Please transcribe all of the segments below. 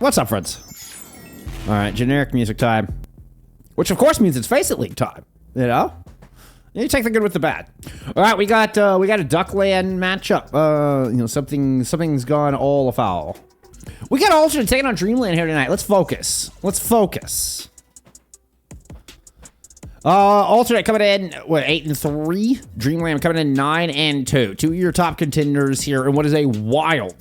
What's up, friends? All right, generic music time. Which, of course, means it's FACEIT League time. You know? You take the good with the bad. All right, we got a Duckland matchup. You know, something's gone all afoul. We got alternate taking on Dreamland here tonight. Let's focus. Let's focus. Alternate coming in, what, 8-3? Dreamland coming in 9-2. Two of your top contenders here in what is a wild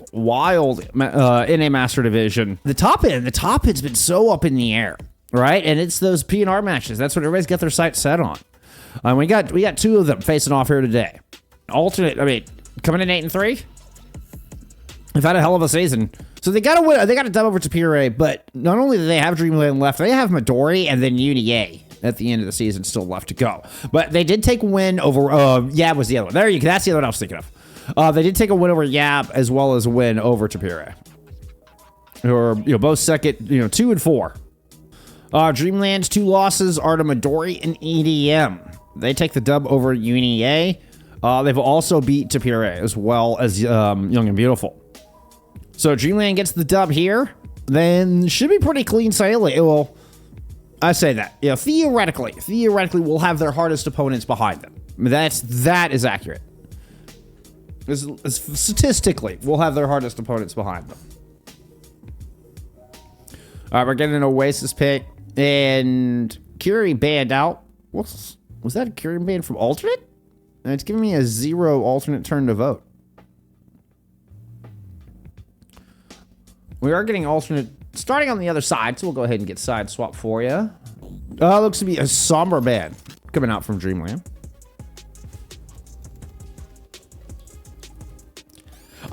NA Master Division. The top end's been so up in the air, right? And it's those P&R matches. That's what everybody's got their sights set on. We got two of them facing off here today. Alternate, I mean, coming in 8-3. They've had a hell of a season. So they got to win. They got to dub over to Puree, but not only do they have Dreamland left, they have Midori and then UNA at the end of the season still left to go. But they did take a win over, Yab was the other one. There you go. That's the other one I was thinking of. They did take a win over Yab as well as a win over Tapire. Who are, you know, both second, 2 and 4. Dreamland's 2 losses are to Midori and EDM. They take the dub over UNA. They've also beat Tapire as well as Young and Beautiful. So Dreamland gets the dub here, then should be pretty clean sailing. Well, I say that. Yeah, theoretically, we'll have their hardest opponents behind them. I mean, that is accurate. Statistically, we'll have their hardest opponents behind them. All right, we're getting an Oasis pick, and Curie banned out. Was that a Curie ban from alternate? And it's giving me a 0 alternate turn to vote. We are getting alternate starting on the other side, so we'll go ahead and get side swap for you. Looks to be a somber ban coming out from Dreamland.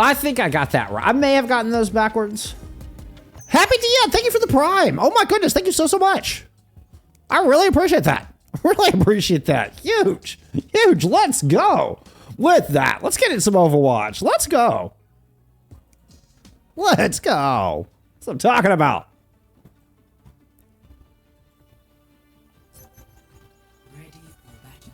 I think I got that right. I may have gotten those backwards. Happy Dia, thank you for the prime. Oh my goodness, thank you so much. I really appreciate that. Really appreciate that. Huge. Let's go with that. Let's get in some Overwatch. Let's go. That's what I'm talking about. Ready for battle.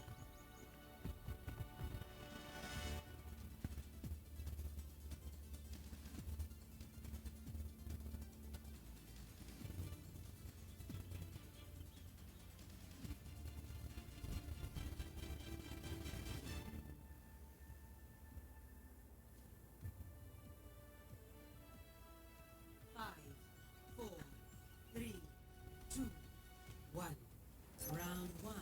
Round 1.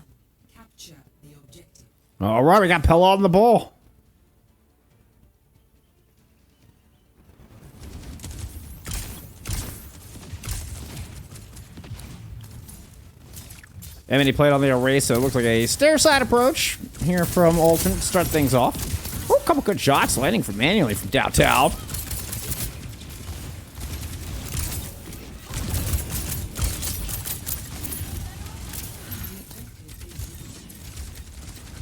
Capture the objective. All right, we got Pella on the ball. And then he played on the array, so it looks like a stair side approach here from alternate to start things off. Oh, a couple good shots landing from manually from downtown.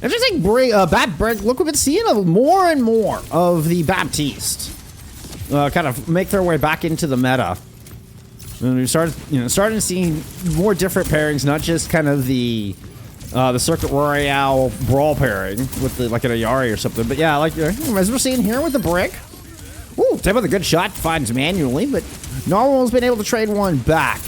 Interesting break. Look, we've been seeing more and more of the Baptiste kind of make their way back into the meta. And we starting to see more different pairings, not just kind of the Circuit Royale brawl pairing with like an Ayari or something, but yeah, like as we're seeing here with the brick. Ooh, type of a good shot finds manually, but Narwhal's been able to trade one back.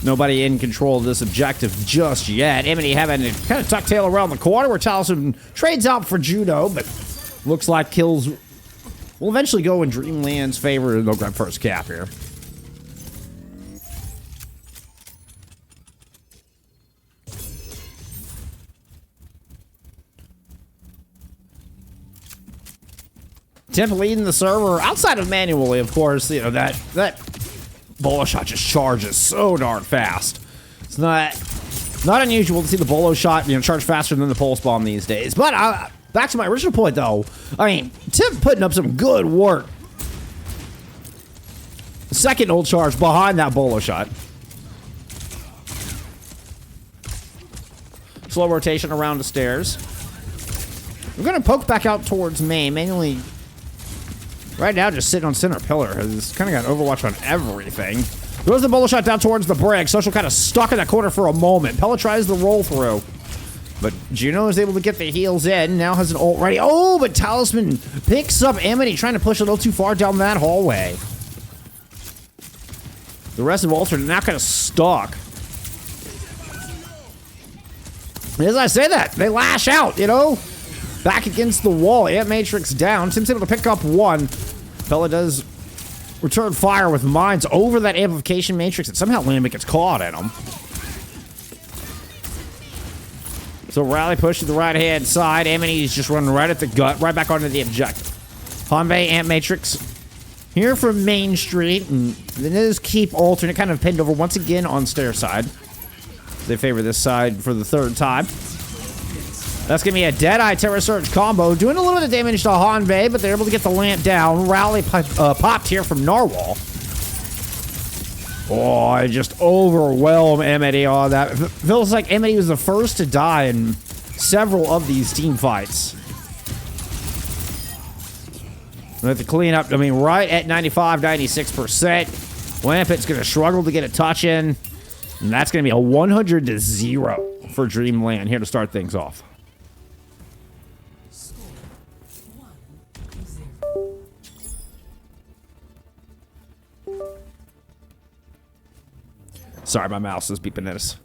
Nobody in control of this objective just yet. Emily having to kind of tuck tail around the corner where Talisman trades out for Judo, but looks like kills will eventually go in Dreamland's favor, and they'll grab first cap here. Temp leading the server outside of manually, of course. That bolo shot just charges so darn fast. It's not unusual to see the bolo shot, charge faster than the pulse bomb these days. But back to my original point, though. I mean, Temp putting up some good work. Second ult charge behind that bolo shot. Slow rotation around the stairs. We're gonna poke back out towards main, manually. Right now, just sitting on center pillar. Has kind of got Overwatch on everything. Goes the bolo shot down towards the brick. Social kind of stuck in that corner for a moment. Pella tries the roll through. But Juno is able to get the heals in. Now has an ult ready. Oh, but Talisman picks up Amity, trying to push a little too far down that hallway. The rest of Ultra now kind of stuck. As I say that, they lash out, you know? Back against the wall. Ant Matrix down. Tim's able to pick up one. Fella does return fire with mines over that amplification matrix, and somehow Lambert gets caught in him. So Rally push to the right-hand side. Amity's just running right at the gut, right back onto the objective. Hanbei, Ant Matrix here from Main Street, and then is keep alternate, kind of pinned over once again on stair side. They favor this side for the third time. That's going to be a Deadeye Terror Surge combo, doing a little bit of damage to Hanbei, but they're able to get the lamp down. Rally popped here from Narwhal. Oh, I just overwhelm Amity on that. It feels like Amity was the first to die in several of these team fights. We have to clean up, I mean, right at 95, 96%. Lampet's going to struggle to get a touch in. And that's going to be a 100-0 for Dreamland here to start things off. Score 1-0. Sorry, my mouse is beeping at us.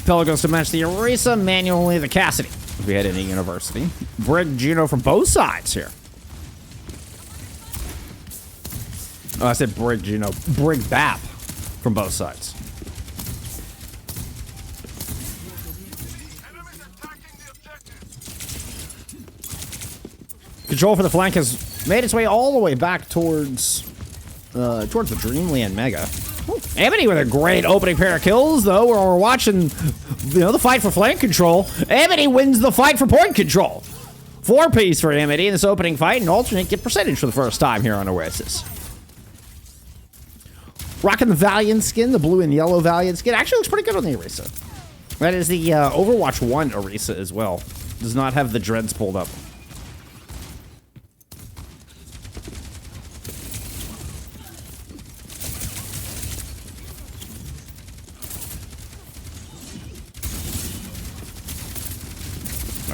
Pella goes to match the Orisa, manually the Cassidy. If we had any university. Brig Juno from both sides here. Oh, I said Brig Juno. Brig Bap from both sides. Control for the flank has made its way all the way back towards the Dreamland Mega. Amity with a great opening pair of kills, though. We're watching, you know, the fight for flank control. Amity wins the fight for point control. 4-piece for Amity in this opening fight, and alternate get percentage for the first time here on Oasis. Rocking the Valiant skin, the blue and yellow Valiant skin. Actually looks pretty good on the Orisa. That is the Overwatch 1 Orisa as well. Does not have the dreads pulled up.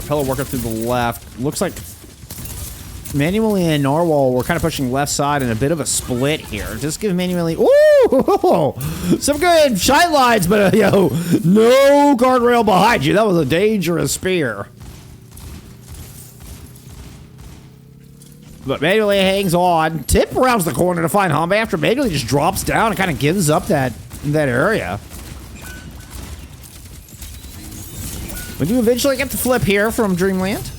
Pella working through the left. Looks like Manually and Narwhal were kind of pushing left side in a bit of a split here. Just give Manually... Ooh! Some good shine lines, but yo, no guardrail behind you. That was a dangerous spear. But Manually hangs on. Tip rounds the corner to find Hanbei after Manually just drops down and kind of gives up that area. We do eventually get the flip here from Dreamland.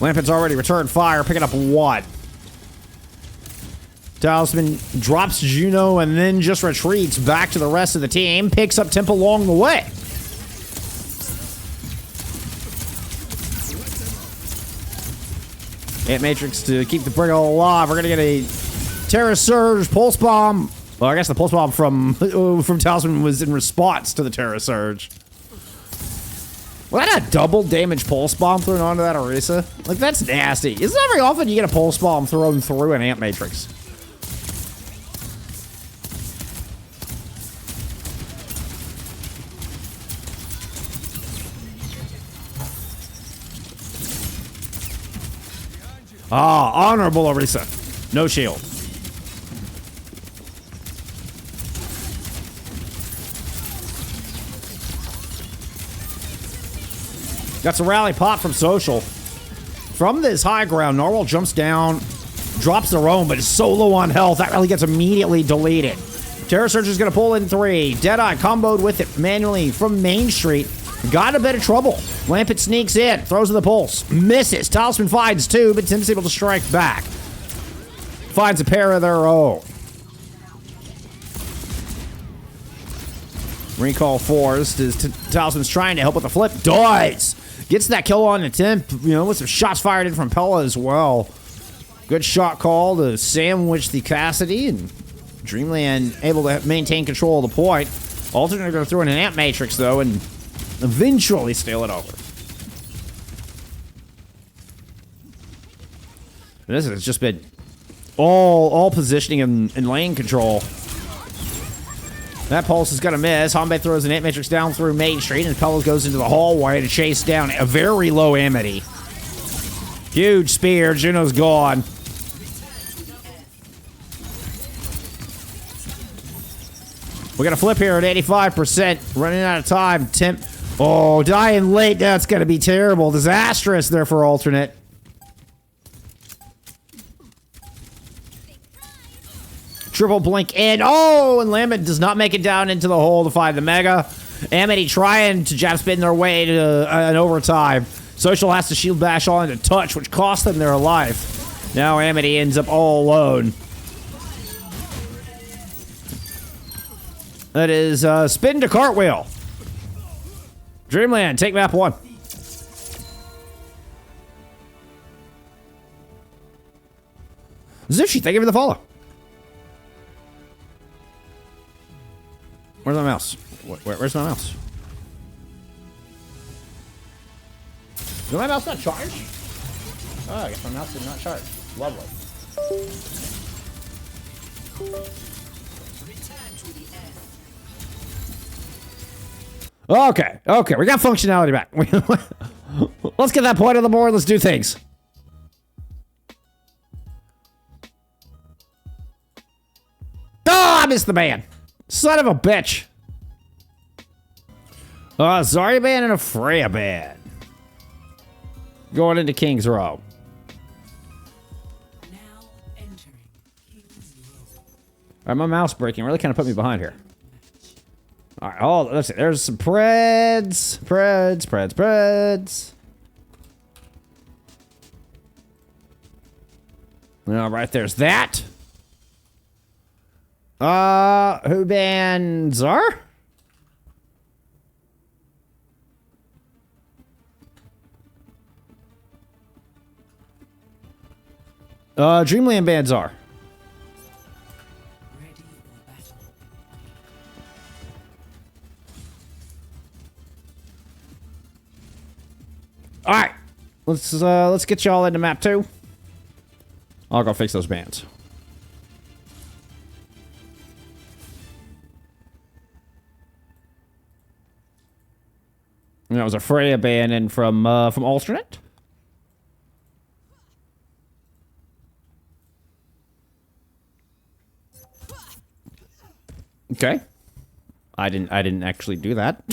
Lampet's already returned fire, picking up one. Talisman drops Juno and then just retreats back to the rest of the team. Picks up Temple along the way. Ant Matrix to keep the Brig alive. We're going to get a Terra Surge Pulse Bomb. Well, I guess the Pulse Bomb from Talisman was in response to the Terra Surge. Well, that a double damage Pulse Bomb thrown onto that Orisa? Like, that's nasty. It's not very often you get a Pulse Bomb thrown through an Ant Matrix. Ah, honorable Orisa. No shield. Got some rally pop from Social. From this high ground, Narwhal jumps down, drops their own, but is so low on health, that rally gets immediately deleted. Terror Surge is going to pull in 3. Deadeye comboed with it manually from Main Street. Got a bit of trouble. Lampet sneaks in, throws in the pulse, misses. Talisman finds 2, but Tim's able to strike back. Finds a pair of their own. Recall forced as Talisman's trying to help with the flip. Does! Gets that kill on the temp, with some shots fired in from Pella as well. Good shot call to sandwich the Cassidy, and Dreamland able to maintain control of the point. Alternate going to throw in an Amp Matrix, though, and eventually steal it over. And this has just been all positioning and lane control. That Pulse is going to miss. Hanbei throws an Amp Matrix down through Main Street, and Pella goes into the hallway to chase down a very low Amity. Huge spear. Juno's gone. We got a flip here at 85%. Running out of time. Temp. Oh, dying late. That's going to be terrible. Disastrous there for alternate. Triple blink in. Oh, and Lambert does not make it down into the hole to find the Mega. Amity trying to jab spin their way to an overtime. Social has to shield bash on to touch, which cost them their life. Now Amity ends up all alone. That is spin to cartwheel. Dreamland, take map 1. Zushi, thank you for the follow. Where's my mouse? Where's my mouse? Is my mouse not charged? Oh, I guess my mouse is not charged. Lovely. Okay, we got functionality back. Let's get that point on the board. Let's do things. Oh, I missed the ban. Son of a bitch. Zarya ban and a Freya ban. Going into King's Row. Now entering King's Row. Alright, my mouse breaking really kind of put me behind here. Alright, let's see. There's some Preds. Alright, there's that. Who banned Zar? Dreamland banned Zar. Ready for battle. Alright. Let's get y'all into map 2. I'll go fix those bans. And that was a Freya ban in from alternate. Okay. I didn't actually do that.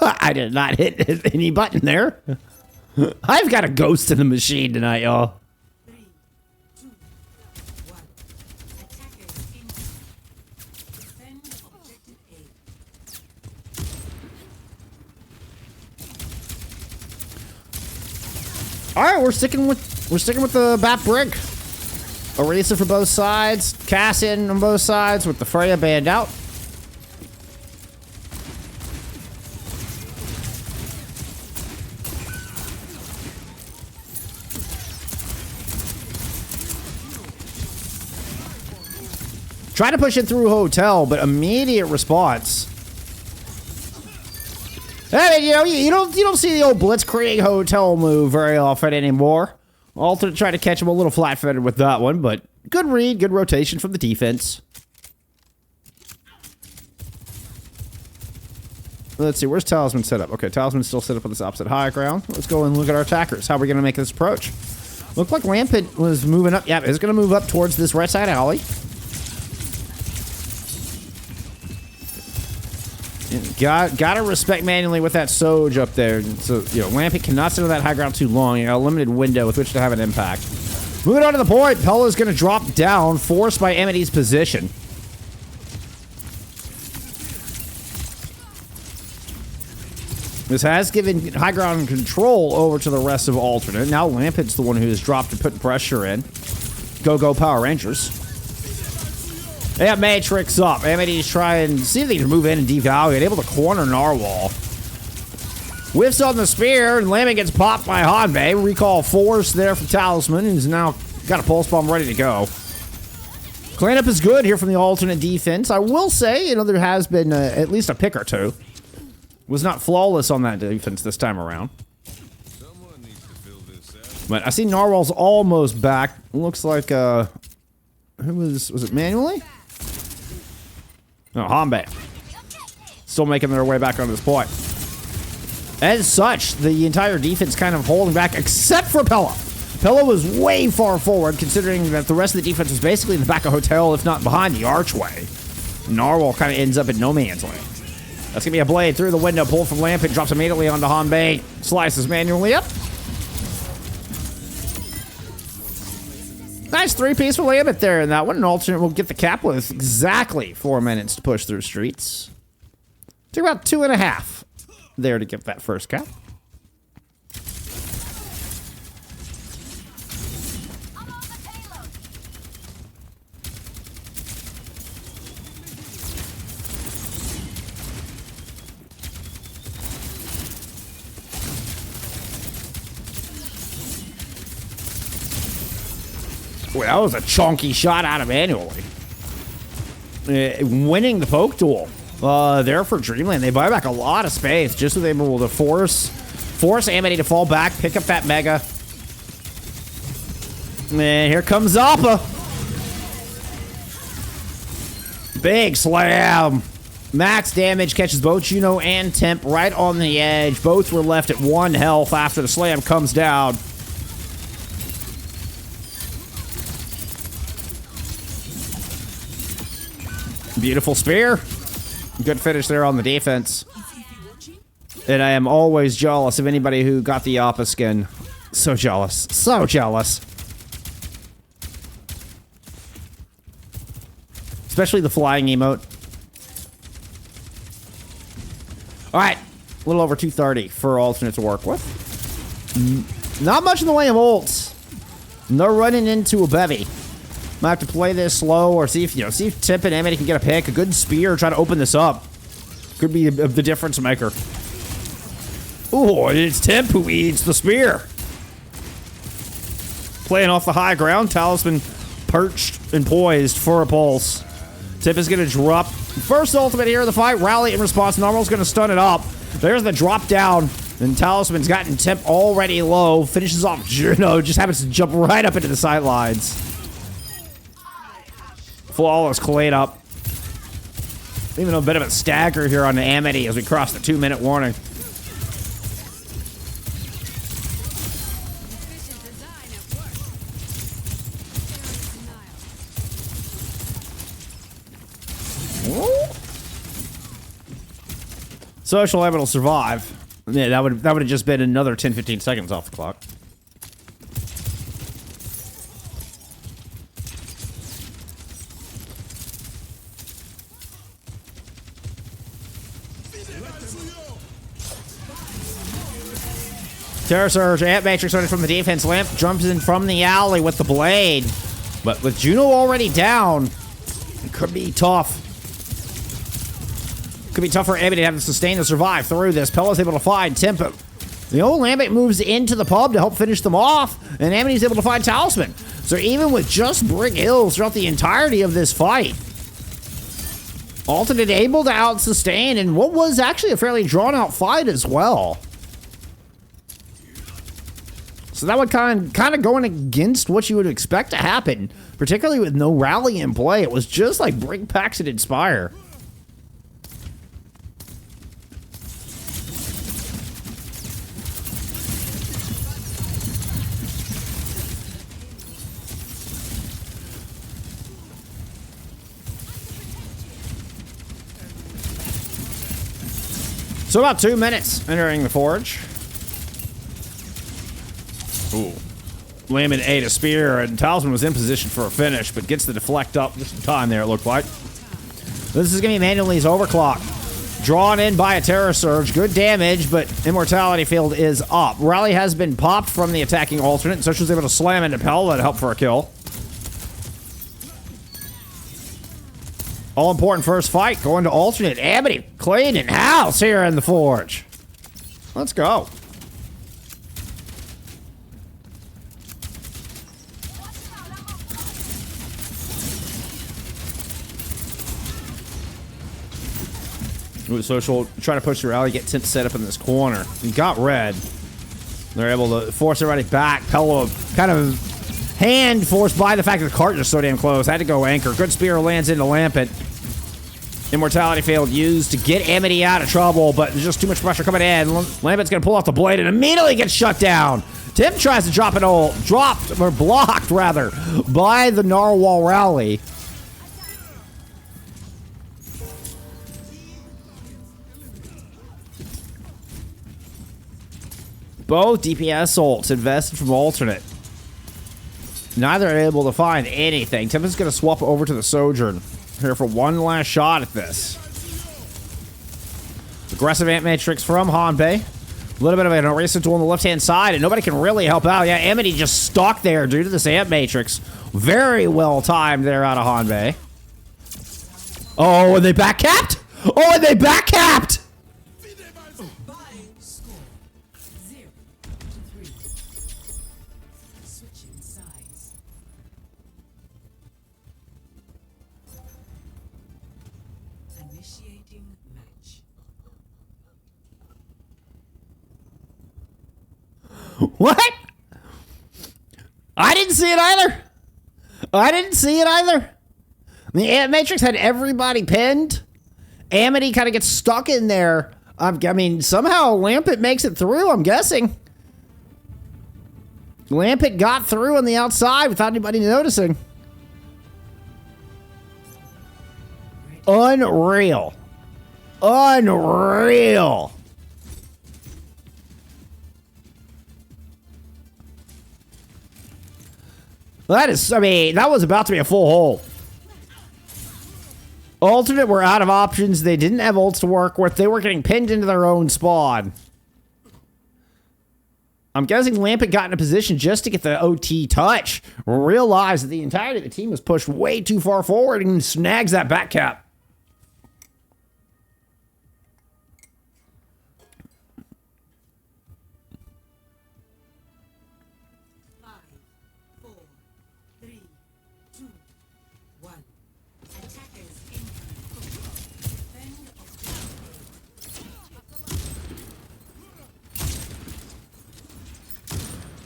I did not hit any button there. I've got a ghost in the machine tonight, y'all. 3, 2, 1. Attackers in. Defend objective A. All right, we're sticking with the Bat Brig. Oasis for both sides. Cassian on both sides with the Freya banned out. Try to push it through Hotel, but immediate response. I mean, you don't see the old Blitzkrieg Hotel move very often anymore. Alternate tried to catch him a little flat-footed with that one, but good read, good rotation from the defense. Let's see, where's Talisman set up? Okay, Talisman's still set up on this opposite high ground. Let's go and look at our attackers. How are we going to make this approach? Looked like Rampant was moving up. Yeah, it's going to move up towards this right side alley. Gotta respect manually with that Soj up there. So, Lampy cannot sit on that high ground too long. A limited window with which to have an impact. Moving on to the point, Pella's gonna drop down, forced by Amity's position. This has given high ground control over to the rest of alternate. Now Lampit's the one who has dropped and put pressure in. Go Power Rangers. They have Matrix up. Amity's trying to see if they can move in and devalue. Able to corner Narwhal. Whiffs on the spear, and Lammy gets popped by Hanbei. Recall force there from Talisman, who's now got a pulse bomb ready to go. Cleanup is good here from the alternate defense. I will say, you know, there has been at least a pick or two. Was not flawless on that defense this time around. But I see Narwhal's almost back. Looks like, who was it manually? No, Hanbei. Still making their way back on this point. As such, the entire defense kind of holding back, except for Pella. Pella was way far forward, considering that the rest of the defense was basically in the back of Hotel, if not behind the archway. Narwhal kind of ends up in no man's land. That's going to be a blade through the window, pulled from Lamp. It drops immediately onto Hanbei. Slices manually up. Nice three-piece for Lambert there in that one. An alternate will get the cap with exactly 4 minutes to push through streets. Took about 2.5 there to get that first cap. Boy, that was a chunky shot out of manually. Winning the poke duel. There for Dreamland. They buy back a lot of space just so they're able to force Amity to fall back, pick up that Mega. And here comes Zappa. Big slam. Max damage catches both Juno and Temp right on the edge. Both were left at 1 health after the slam comes down. Beautiful spear. Good finish there on the defense. And I am always jealous of anybody who got the Appa skin. So jealous. So jealous. Especially the flying emote. Alright. A little over 230 for alternate to work with. Not much in the way of ults. They're running into a bevy. Might have to play this slow or see if Tip and Amity can get a pick. A good spear, try to open this up. Could be the difference maker. Ooh, it's Tip who eats the spear. Playing off the high ground, Talisman perched and poised for a pulse. Tip is going to drop. First ultimate here in the fight. Rally in response. Normal's going to stun it up. There's the drop down. And Talisman's gotten Tip already low. Finishes off Juno. Just happens to jump right up into the sidelines. Flawless cleanup. Even a bit of a stagger here on the Amity as we cross the 2-minute warning. Social Limit will survive. Yeah, that would have just been another 10-15 seconds off the clock. Terror Surge, Ant Matrix running from the defense. Lamp jumps in from the alley with the blade. But with Juno already down, it could be tough. Could be tough for Amity to have to sustain and survive through this. Pella's able to find Tempo. The old Lambert moves into the pub to help finish them off, and Amity's able to find Talisman. So even with just Brick Hills throughout the entirety of this fight, Alternate able to out-sustain in what was actually a fairly drawn-out fight as well. So that would kind of going against what you would expect to happen, particularly with no rally in play. It was just like bring packs and inspire. So about 2 minutes entering the forge. Ooh. Layman ate a spear, and Talisman was in position for a finish, but gets the deflect up just in time there, it looked like. This is going to be Manuel's overclock. Drawn in by a Terror Surge. Good damage, but Immortality Field is up. Rally has been popped from the attacking alternate, and so she was able to slam into Pella to help for a kill. All important first fight going to alternate. Amity cleaning house here in the Forge. Let's go. Ooh, Social trying to push the rally, get Tint set up in this corner. He got red. They're able to force everybody back. Pello kind of hand forced by the fact that the cart is so damn close. Had to go anchor. Good spear lands into Lampet. Immortality failed used to get Amity out of trouble, but there's just too much pressure coming in. Lampet's gonna pull off the blade and immediately gets shut down. Tim tries to drop it all, dropped, or blocked rather, by the Narwhal rally. Both DPS ults invested from alternate. Neither are able to find anything. Tim is going to swap over to the Sojourn here for one last shot at this. Aggressive Ant Matrix from Hanbei. A little bit of an eraser tool on the left-hand side, and nobody can really help out. Yeah, Amity just stuck there due to this Ant Matrix. Very well timed there out of Hanbei. Oh, and they back-capped? Oh, and they back-capped! Switching sides. Initiating match. What? I didn't see it either. I didn't see it either. The Ant Matrix had everybody pinned. Amity kind of gets stuck in there. I mean, somehow Lampet makes it through, I'm guessing. Lampet got through on the outside without anybody noticing. Unreal. Unreal. That is, I mean, that was about to be a full hole. Alternate were out of options. They didn't have ults to work with. They were getting pinned into their own spawn. I'm guessing Lampet got in a position just to get the OT touch. Realized that the entirety of the team was pushed way too far forward and snags that back cap.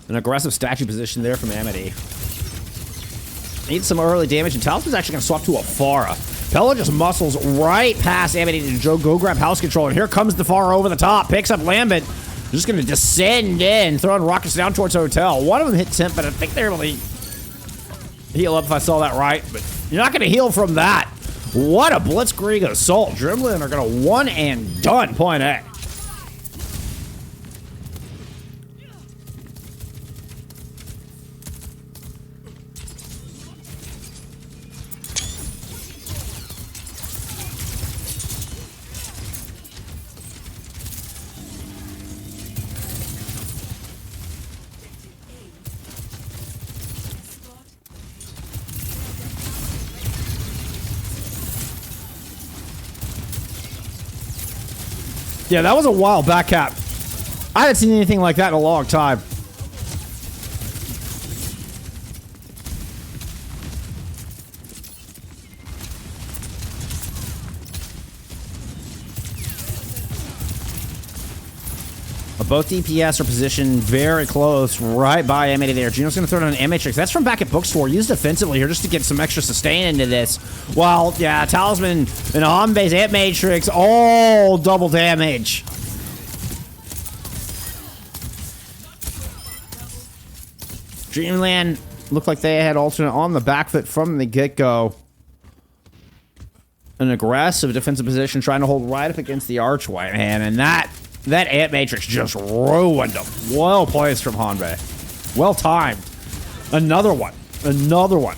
An aggressive statue position there from Amity. Needs some early damage, and Talisman's actually going to swap to a Pharah. Pella just muscles right past Amity to go grab house control, and here comes the Pharah over the top, picks up Lambent. Just going to descend in, throwing rockets down towards Hotel. One of them hit Temp, but I think they're able to heal up if I saw that right, but you're not going to heal from that. What a blitzkrieg assault. Dreamland are going to one and done point A. Yeah, that was a wild back cap. I haven't seen anything like that in a long time. Both DPS are positioned very close, right by Amity there. Juno's going to throw down an M-Matrix. That's from back at Bookstore. Used defensively here just to get some extra sustain into this. While, yeah, Talisman and Hanbei's M-Matrix, all double damage. Dreamland looked like they had alternate on the back foot from the get-go. An aggressive defensive position trying to hold right up against the archway, man, and that Ant Matrix just ruined them. Well placed from Hanbei. Well timed. Another one. Another one.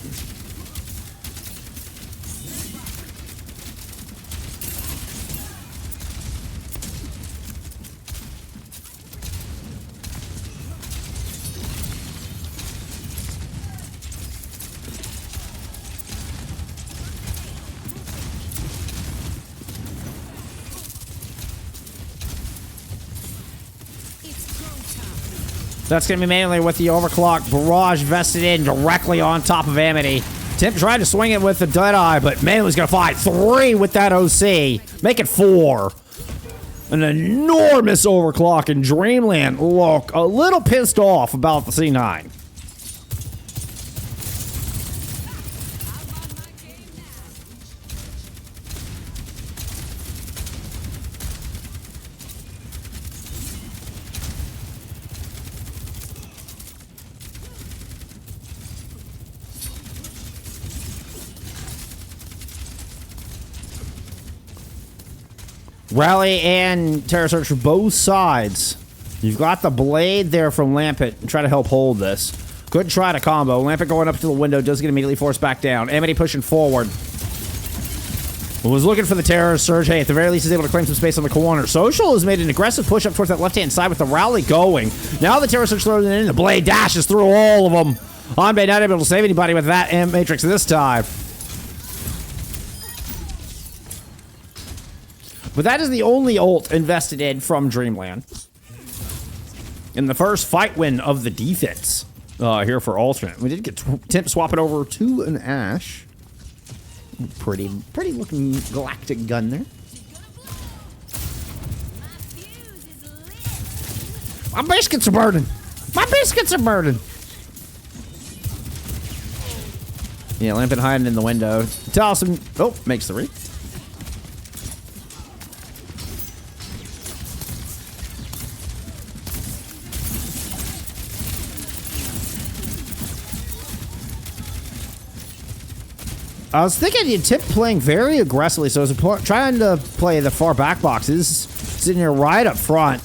That's going to be mainly with the overclock barrage vested in directly on top of Amity. Temp tried to swing it with the Deadeye, but Manly's going to fight 3 with that OC. Make it 4. An enormous overclock, and Dreamland look a little pissed off about the C9. Rally and Terror Search for both sides. You've got the blade there from Lampet. Try to help hold this. Good try to combo. Lampet going up to the window. Does get immediately forced back down. Amity pushing forward. Was looking for the Terror Surge. Hey, at the very least, is able to claim some space on the corner. Social has made an aggressive push up towards that left-hand side with the rally going. Now the Terror Surge throws it in. The blade dashes through all of them. Hanbei not able to save anybody with that Matrix this time. But that is the only ult invested in from Dreamland. In the first fight win of the defense here for Alternate. We did get Temp swapping over to an Ashe. Pretty looking galactic gun there. My biscuits are burning. My biscuits are burning. Yeah, Lampin hiding in the window. Talisman, oh, makes 3. I was thinking Tip playing very aggressively, so I was trying to play the far back boxes, sitting here right up front.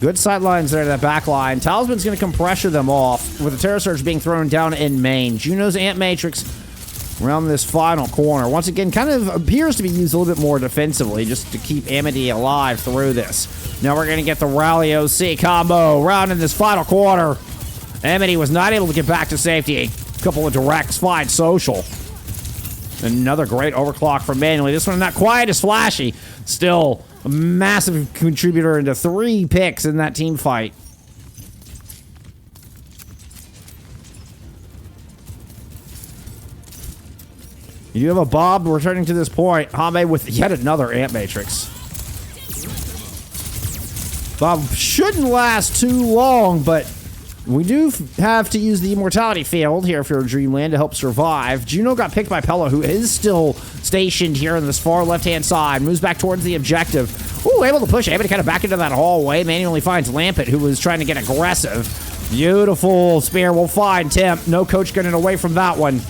Good sight lines there to that back line. Talisman's going to come pressure them off, with the Terror Surge being thrown down in main. Juno's Ant Matrix around this final corner. Once again, kind of appears to be used a little bit more defensively, just to keep Amity alive through this. Now we're going to get the Rally OC combo around in this final quarter. Amity was not able to get back to safety. A couple of directs find Social. Another great overclock from Manually. This one not quite as flashy. Still a massive contributor into 3 picks in that team fight. You do have a Bob returning to this point. Hanbei with yet another Ant Matrix. Bob shouldn't last too long, but we do have to use the Immortality Field here for Dreamland to help survive. Juno got picked by Pella, who is still stationed here on this far left-hand side. Moves back towards the objective. Ooh, able to push Amity kind of back into that hallway. Manually finds Lampet, who was trying to get aggressive. Beautiful spear will find Temp. No coach getting away from that one.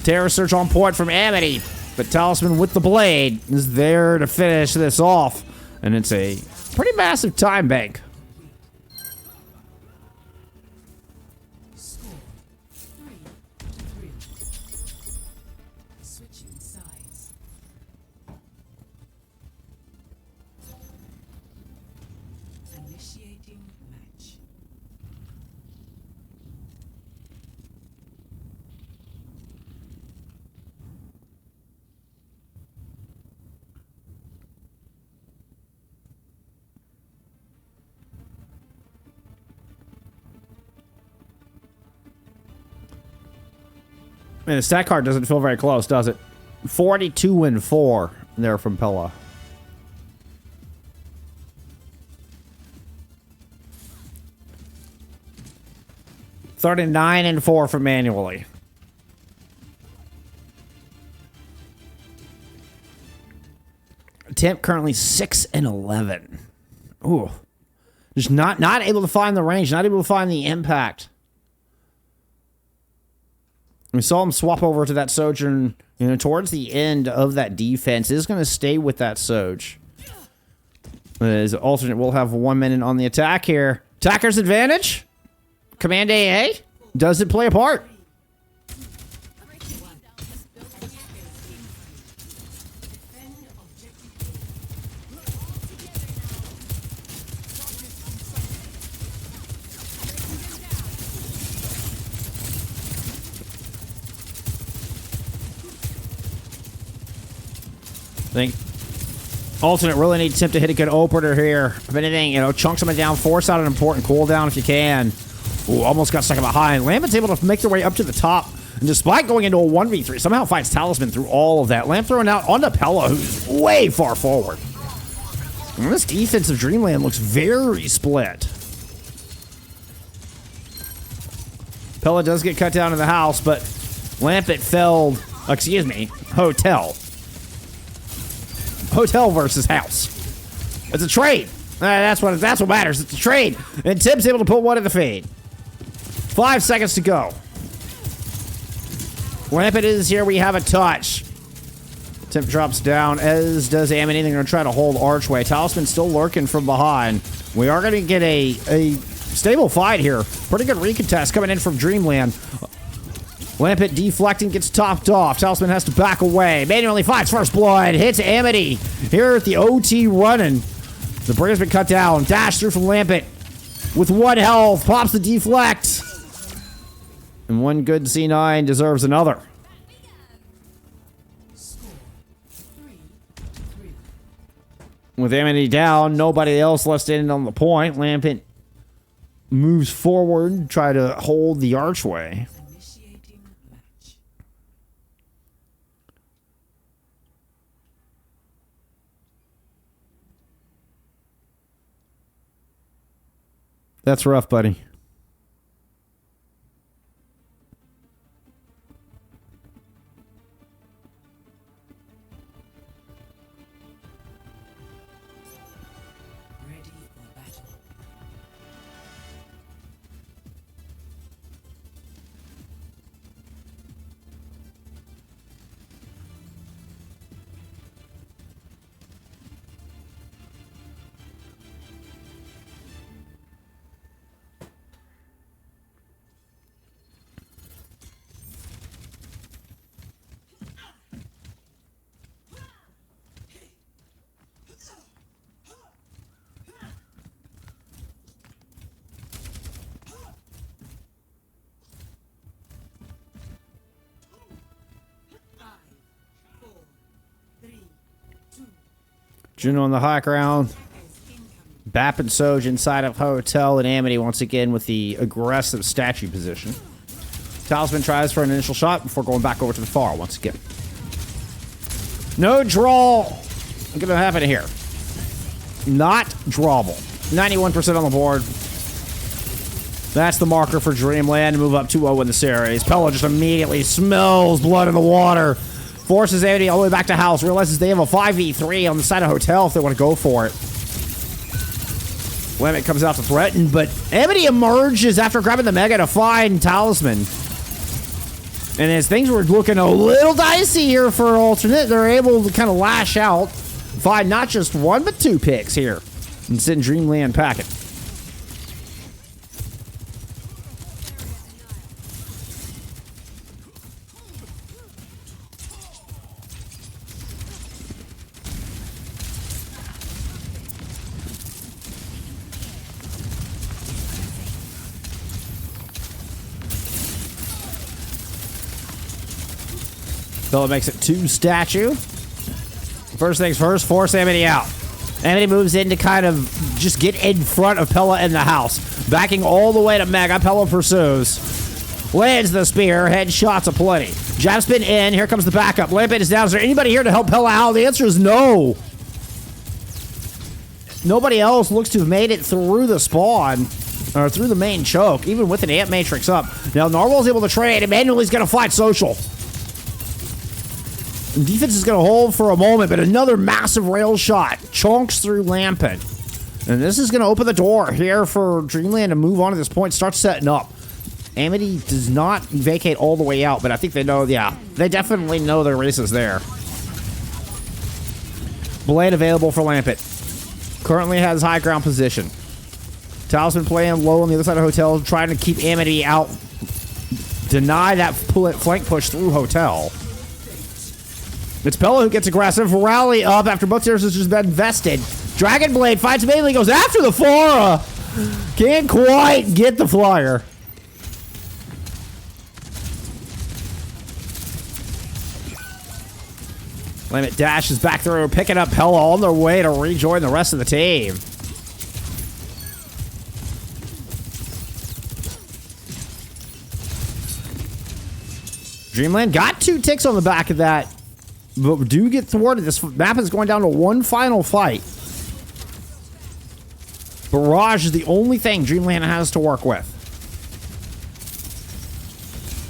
Terror Search on point from Amity. But Talisman with the blade is there to finish this off. And it's a pretty massive time bank. Man, the stat card doesn't feel very close, does it? 42-4 there from Pella. $39-4 for Manually. Temp currently 6-11. Ooh, just not able to find the range, not able to find the impact. We saw him swap over to that Sojourn, towards the end of that defense. Is going to stay with that Soj. As Alternate will have 1 minute on the attack here. Attacker's advantage. Command AA. Does it play a part? Alternate really needs him to hit a good opener here. If anything, you know, chunk someone down, force out an important cooldown if you can. Ooh, almost got stuck in behind. Lampet's able to make their way up to the top. And despite going into a 1v3, somehow finds Talisman through all of that. Lamp throwing out onto Pella, who's way far forward. And this defense of Dreamland looks very split. Pella does get cut down in the house, but Lampet felled, excuse me, Hotel. Hotel versus house. It's a trade. That's what matters. It's a trade. And Tim's able to put one in the fade. 5 seconds to go. Lampet is here. We have a touch. Tim drops down, as does Amity. They're going to try to hold Archway. Talisman still lurking from behind. We are going to get a stable fight here. Pretty good recontest coming in from Dreamland. Lampet deflecting, gets topped off. Talisman has to back away. Manually fights first blood. Hits Amity. Here at the OT running. The Bringer's been cut down. Dash through from Lampet. With 1 health. Pops the deflect. And one good C9 deserves another. With Amity down, nobody else left standing on the point. Lampet moves forward, try to hold the archway. Initiating match. That's rough, buddy. Ready for battle. Juno on the high ground. Bap and Soj inside of Hotel, and Amity once again with the aggressive statue position. Talisman tries for an initial shot before going back over to the far once again. No draw. What's going to happen here? Not drawable. 91% on the board. That's the marker for Dreamland to move up 2-0 in the series. Pella just immediately smells blood in the water. Forces Amity all the way back to house. Realizes they have a 5v3 on the side of Hotel if they want to go for it. Lampet comes out to threaten, but Amity emerges after grabbing the Mega to find Talisman. And as things were looking a little dicey here for Alternate, they're able to kind of lash out. Find not just 1, but 2 picks here. And send Dreamland packing. Philip makes it 2 statue. First things first, force Amity out. Amity moves in to kind of just get in front of Pella in the house. Backing all the way to Mega. Pella pursues. Lands the spear. Headshots aplenty. Jab spin in. Here comes the backup. Lampet is down. Is there anybody here to help Pella out? The answer is no. Nobody else looks to have made it through the spawn. Or through the main choke. Even with an Amp Matrix up. Now Narwhal's able to trade. Emmanuel's going to fight Social. Defense is going to hold for a moment, but another massive rail shot chunks through Lampet. And this is going to open the door here for Dreamland to move on to this point, start setting up. Amity does not vacate all the way out, but I think they know, yeah, they definitely know their race is there. Blade available for Lampet. Currently has high ground position. Talisman playing low on the other side of Hotel, trying to keep Amity out. Deny that flank push through Hotel. It's Pella who gets aggressive. Rally up after both tiers has just been vested. Dragon Blade fights mainly, goes after the Flora. Can't quite get the flyer. Limit dashes back through, picking up Pella on their way to rejoin the rest of the team. Dreamland got 2 ticks on the back of that, but do get thwarted. This map is going down to one final fight. Barrage is the only thing Dreamland has to work with.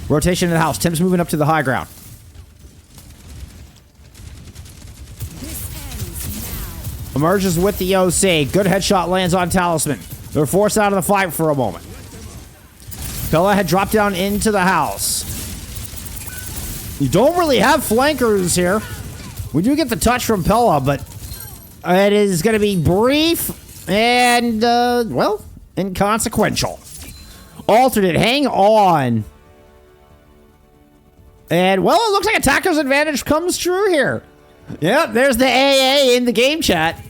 Rotation in the house. Tim's moving up to the high ground. Emerges with the OC. Good headshot lands on Talisman. They're forced out of the fight for a moment. Pella had dropped down into the house. You don't really have flankers here. We do get the touch from Pella, but it is going to be brief and, well, inconsequential. Alternate, hang on. And, well, it looks like attacker's advantage comes true here. Yep, there's the AA in the game chat.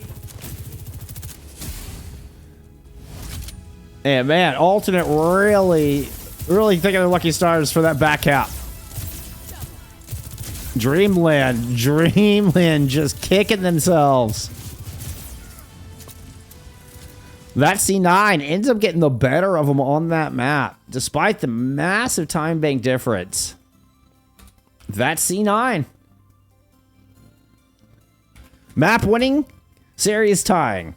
And, man, alternate really thinking they're lucky stars for that back cap. Dreamland just kicking themselves. That C9 ends up getting the better of them on that map, despite the massive time bank difference. That C9. Map winning, series tying.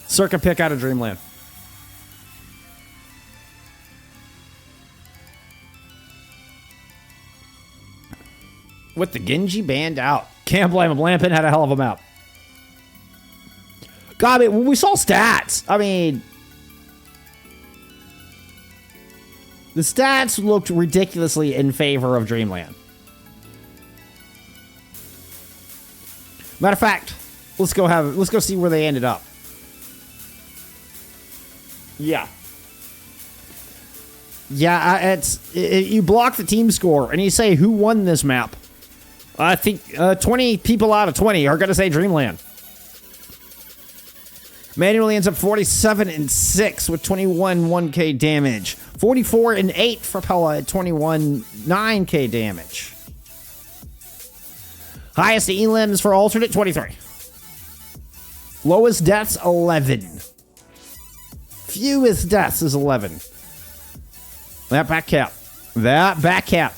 Circa pick out of Dreamland. With the Genji band out. Can't blame him. Lampin had a hell of a map. God, I mean, when we saw stats, I mean, the stats looked ridiculously in favor of Dreamland. Matter of fact, let's go see where they ended up. Yeah. Yeah, you block the team score and you say who won this map. I think 20 people out of 20 are going to say Dreamland. Manually ends up 47-6 with 21 1k damage. 44-8 for Pella at 21 9k damage. Highest elims for alternate 23. Lowest deaths 11. Fewest deaths is 11. That back cap. That back cap.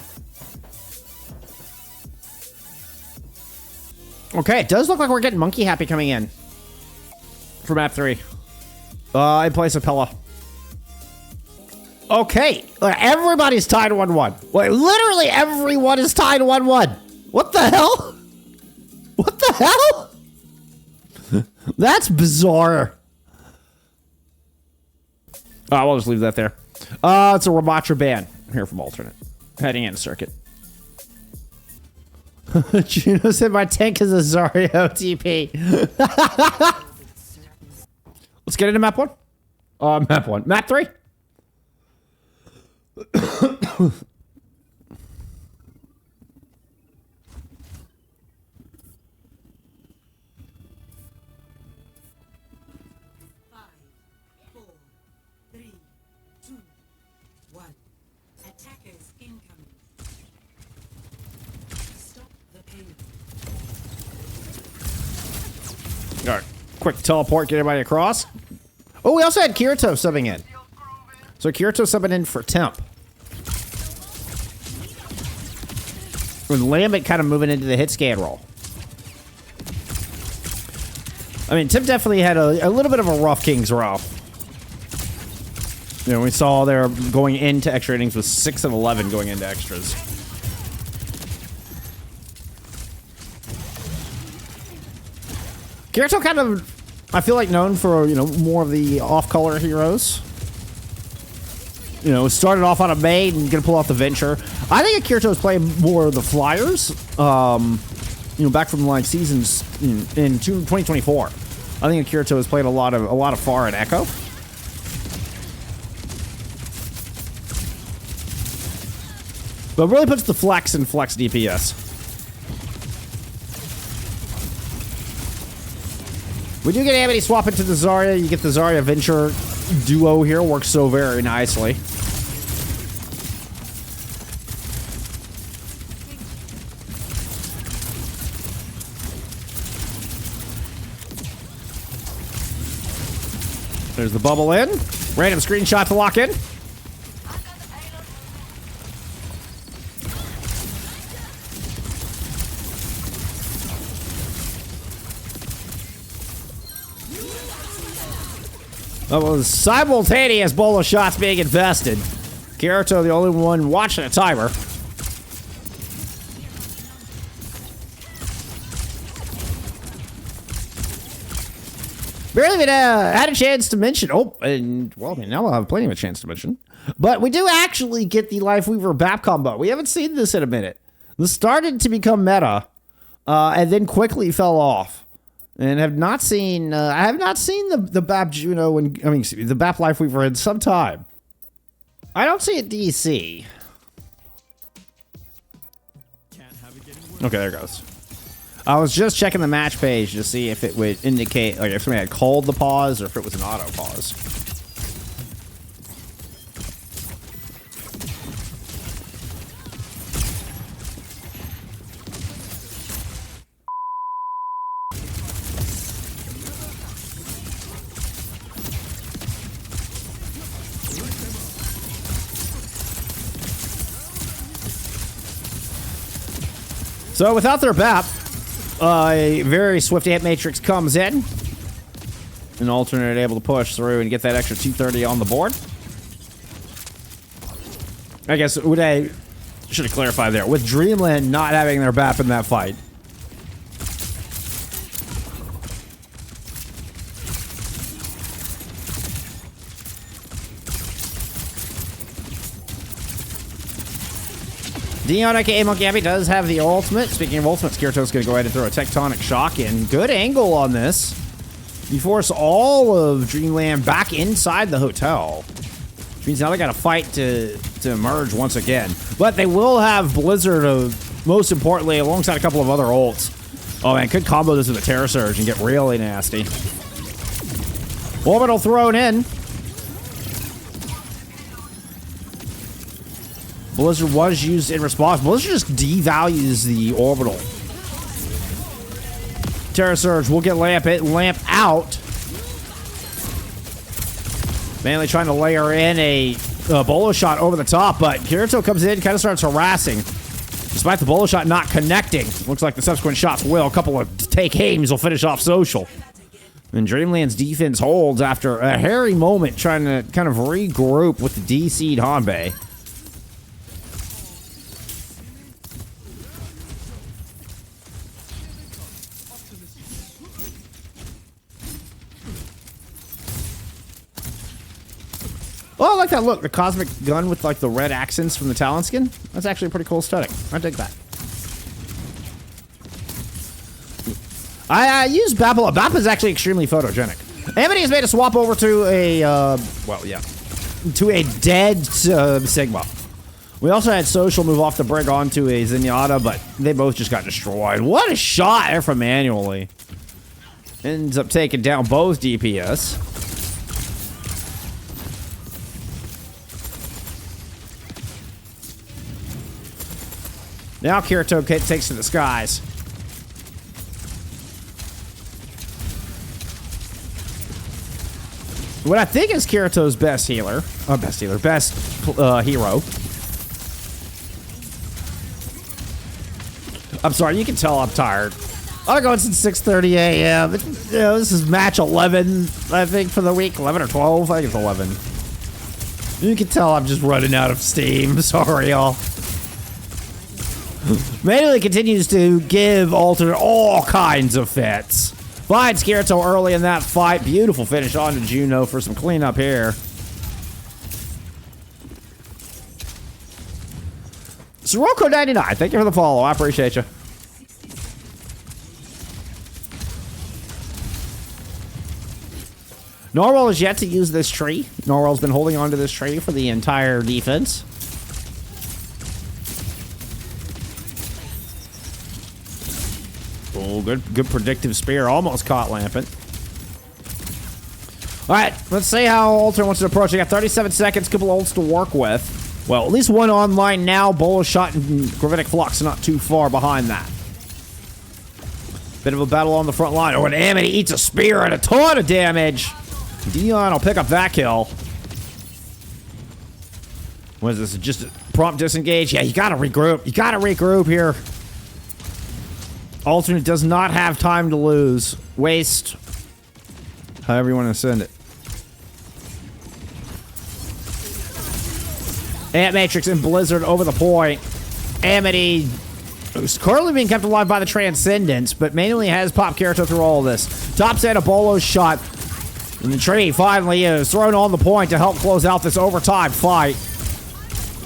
Okay, it does look like we're getting Monkey Happy coming in for map 3. In place of Pella. Okay, everybody's tied 1-1. Like, literally everyone is tied 1-1. What the hell? What the hell? That's bizarre. Oh, we'll just leave that there. It's a Ramatra ban here from alternate. Heading into circuit. Juno said my tank is a Zarya OTP. Let's get into map 1. Map 1. Map 3. 4, 3, 2, 1. Attackers incoming. Stop the payload. All right. Quick teleport, get everybody across. Oh, we also had Kirito subbing in. So Kirito subbing in for Temp. With Lambert kind of moving into the hit scan role. I mean, Temp definitely had a little bit of a rough King's Row. You know, we saw they're going into extra innings with 6 of 11 going into extras. Kirito kind of, I feel like, known for, you know, more of the off-color heroes. You know, started off on a maid and gonna pull off the venture. I think Kirito is playing more of the flyers. You know, back from like seasons in 2024. I think Kirito has played a lot of far and echo. But really puts the flex in flex DPS. We do get Amity swap into the Zarya. You get the Zarya Venture duo here. Works so very nicely. There's the bubble in. Random screenshot to lock in. That was simultaneous bolo shots being invested. Kirito, the only one watching a timer. Barely even had a chance to mention. Oh, and well, I mean, now I'll have plenty of a chance to mention. But we do actually get the Lifeweaver BAP combo. We haven't seen this in a minute. This started to become meta, and then quickly fell off. And have not seen. I have not seen the BAP Juno and the BAP Lifeweaver in some time. I don't see it DC. Okay, there it goes. I was just checking the match page to see if it would indicate, like, if somebody had called the pause or if it was an auto pause. So without their BAP, a very swift hit matrix comes in. An alternate able to push through and get that extra 230 on the board. I guess what I should have clarified there. With Dreamland not having their BAP in that fight. Dion aka Monkey Abby does have the ultimate. Speaking of ultimates, Kirito's going to go ahead and throw a tectonic shock in. Good angle on this. You force all of Dreamland back inside the hotel. Which means now they got to fight to emerge once again. But they will have Blizzard, most importantly, alongside a couple of other ults. Oh man, could combo this with a Terror Surge and get really nasty. Orbital thrown in. Blizzard was used in response. Blizzard just devalues the orbital. Terror Surge will get lamp out. Mainly trying to layer in a bolo shot over the top, but Kirito comes in, kind of starts harassing. Despite the bolo shot not connecting, looks like the subsequent shots will. A couple of take aims will finish off Social. And Dreamland's defense holds after a hairy moment trying to kind of regroup with the DC'd Hanbei. Oh, I like that look. The cosmic gun with, like, the red accents from the Talon skin. That's actually a pretty cool aesthetic. I dig that. I use BAP a lot. BAP is actually extremely photogenic. Amity has made a swap over to a, to a dead Sigma. We also had Social move off the Brig onto a Zenyatta, but they both just got destroyed. What a shot there from Manually. Ends up taking down both DPS. Now Kirito takes to the skies. What I think is Kirito's best hero. I'm sorry, you can tell I'm tired. I've been going since 6:30 a.m. This is match 11, I think, for the week. 11 or 12? I think it's 11. You can tell I'm just running out of steam. Sorry, y'all. Manually continues to give alternate all kinds of fits. Finds Kirito early in that fight. Beautiful finish on to Juno for some cleanup here. Sirocco99, thank you for the follow. I appreciate you. Norwell is yet to use this tree. Norwell's been holding onto this tree for the entire defense. Oh, good predictive spear. Almost caught Lampent. All right, let's see how Alter wants to approach. They got 37 seconds, couple ults to work with. Well, at least one online now. Bolo shot and Gravitic Flux not too far behind that. Bit of a battle on the front line. Oh, and Amity eats a spear and a ton of damage. Dion will pick up that kill. What is this? Just a prompt disengage? Yeah, you gotta regroup. You gotta regroup here. Alternate does not have time to lose. Waste. However you want to send it. Ant Matrix and Blizzard over the point. Amity is currently being kept alive by the Transcendence, but manually has Pop Kirito through all of this. Tops and a bolo shot. And the tree finally is thrown on the point to help close out this overtime fight.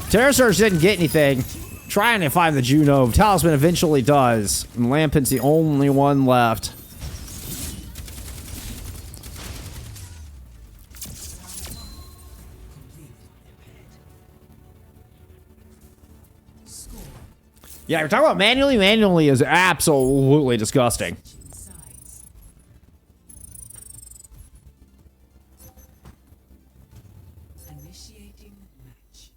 Terror Surge didn't get anything. Trying to find the Juno. Talisman eventually does. And Lampin's the only one left. Yeah, you're talking about manually. Manually is absolutely disgusting. Initiating match.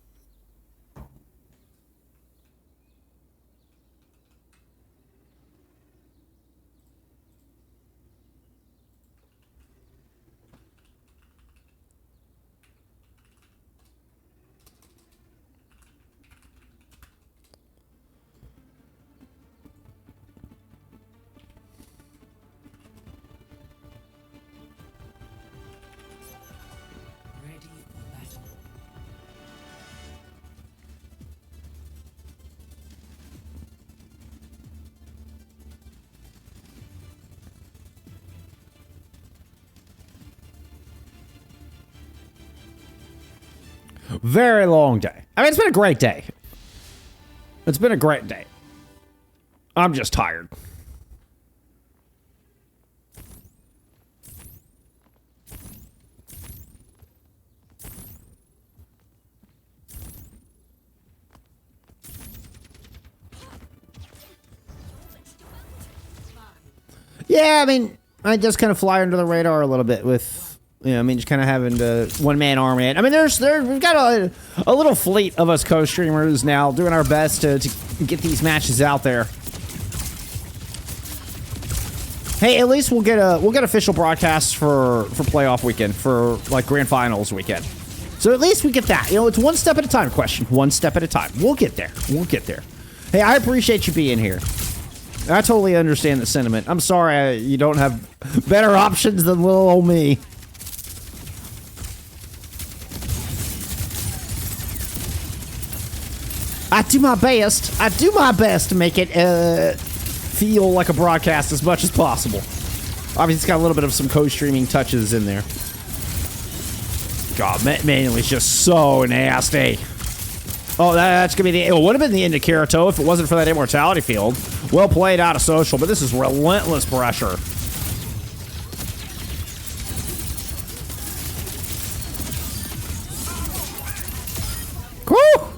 Ready for battle. Very long day. I mean, it's been a great day. It's been a great day. I'm just tired. Yeah, I mean, I just kind of fly under the radar a little bit with, you know, I mean, just kind of having the one-man army. I mean, we've got a little fleet of us co-streamers now doing our best to get these matches out there. Hey, at least we'll get official broadcasts for playoff weekend, for like grand finals weekend. So at least we get that. You know, it's one step at a time. Question, one step at a time. We'll get there. We'll get there. Hey, I appreciate you being here. I totally understand the sentiment. I'm sorry you don't have better options than little old me. I do my best. I do my best to make it feel like a broadcast as much as possible. Obviously, it's got a little bit of some co-streaming touches in there. God, manually's just so nasty. Oh, that's going to be it would have been the end of Kirito if it wasn't for that immortality field. Well played out of social, but this is relentless pressure. Whew!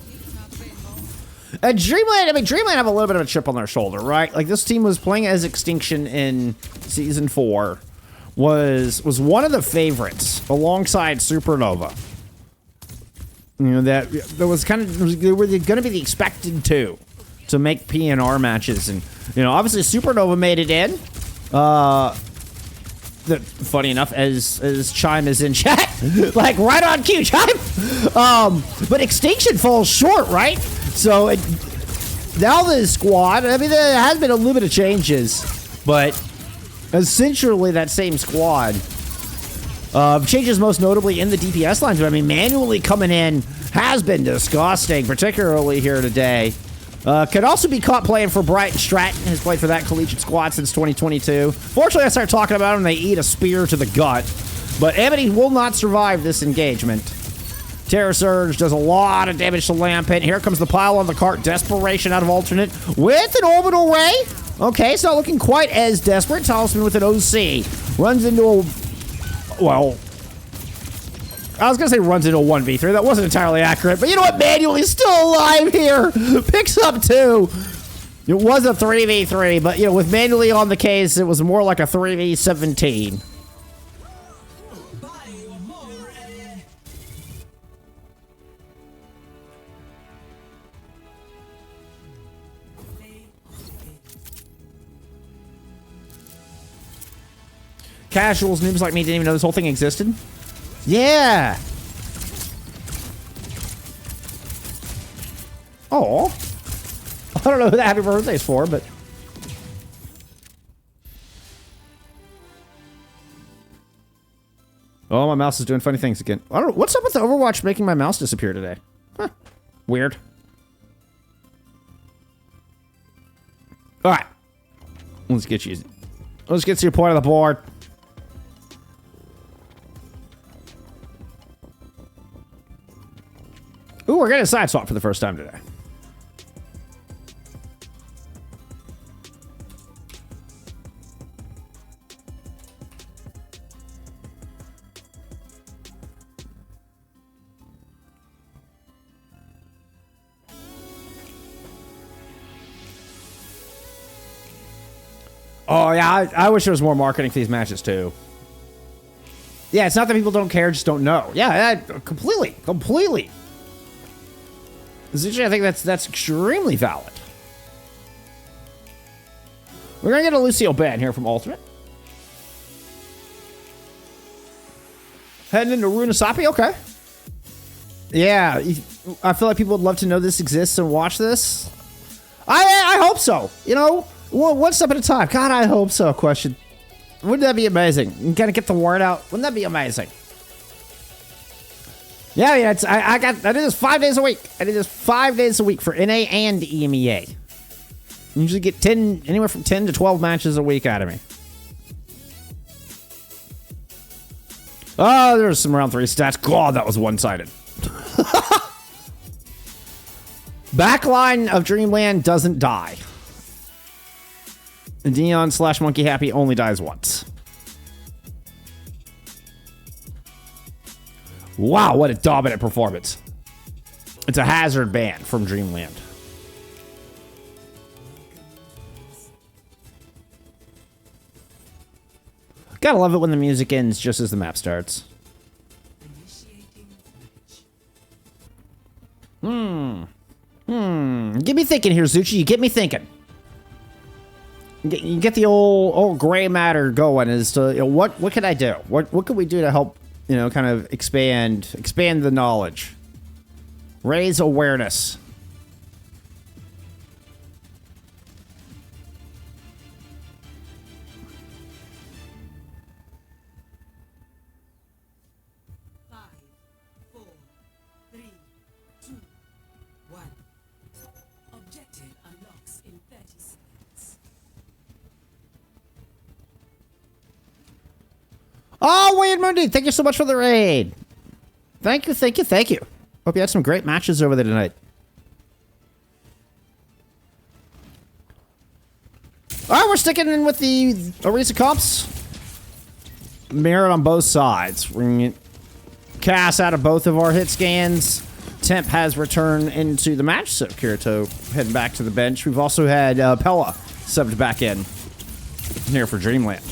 And Dreamland, I mean, Dreamland have a little bit of a chip on their shoulder, right? Like, this team was playing as Extinction in Season 4. Was one of the favorites alongside Supernova. You know, that was kind of, they were going to be the expected two to make PNR matches. And, you know, obviously Supernova made it in. Funny enough, as Chime is in chat, like right on cue, Chime. But Extinction falls short, right? So now the squad, I mean, there has been a little bit of changes, but essentially that same squad. Changes most notably in the DPS lines, but I mean, manually coming in has been disgusting, particularly here today. Could also be caught playing for Brighton. Stratton has played for that collegiate squad since 2022. Fortunately, I start talking about them, they eat a spear to the gut. But Amity will not survive this engagement. Terror Surge does a lot of damage to Lampin. Here comes the pile on the cart. Desperation out of Alternate with an Orbital Ray. Okay, it's not looking quite as desperate. Talisman with an OC. Runs into a... Well, I was going to say runs into a 1v3. That wasn't entirely accurate. But you know what? Manually's still alive here. Picks up 2. It was a 3v3. But, you know, with Manually on the case, it was more like a 3v17. Casuals, noobs like me didn't even know this whole thing existed. Yeah. Oh. I don't know who the happy birthday's for, but. Oh, my mouse is doing funny things again. I don't know. What's up with the Overwatch making my mouse disappear today? Huh. Weird. All right. Let's get you. Let's get to your point on the board. Ooh, we're getting a side swap for the first time today. Oh, yeah, I wish there was more marketing for these matches, too. Yeah, it's not that people don't care, just don't know. Yeah, completely. Zuchi, I think that's extremely valid. We're going to get a Lucio ban here from Ultimate. Heading into Runasapi, okay. Yeah, I feel like people would love to know this exists and watch this. I hope so, you know? One step at a time. God, I hope so. Question. Wouldn't that be amazing? You gotta get the word out. Wouldn't that be amazing? Yeah. I do this 5 days a week. I do this 5 days a week for NA and EMEA. You usually get anywhere from 10 to 12 matches a week out of me. Oh, there's some round 3 stats. God, that was one-sided. Backline of Dreamland doesn't die. Dion / Monkey Happy only dies once. Wow, what a dominant performance. It's a hazard ban from Dreamland. Gotta love it when the music ends just as the map starts. Get me thinking here, Zuchi. You get me thinking. You get the old gray matter going as to, you know, what can I do? What can we do to help, you know, kind of expand the knowledge, raise awareness. Oh, Wayne Mundi, thank you so much for the raid. Thank you. Hope you had some great matches over there tonight. All right, we're sticking in with the Oasis comps. Mirrored on both sides. We're going to get Cass out of both of our hit scans. Temp has returned into the match, so Kirito heading back to the bench. We've also had Pella subbed back in here for Dreamland.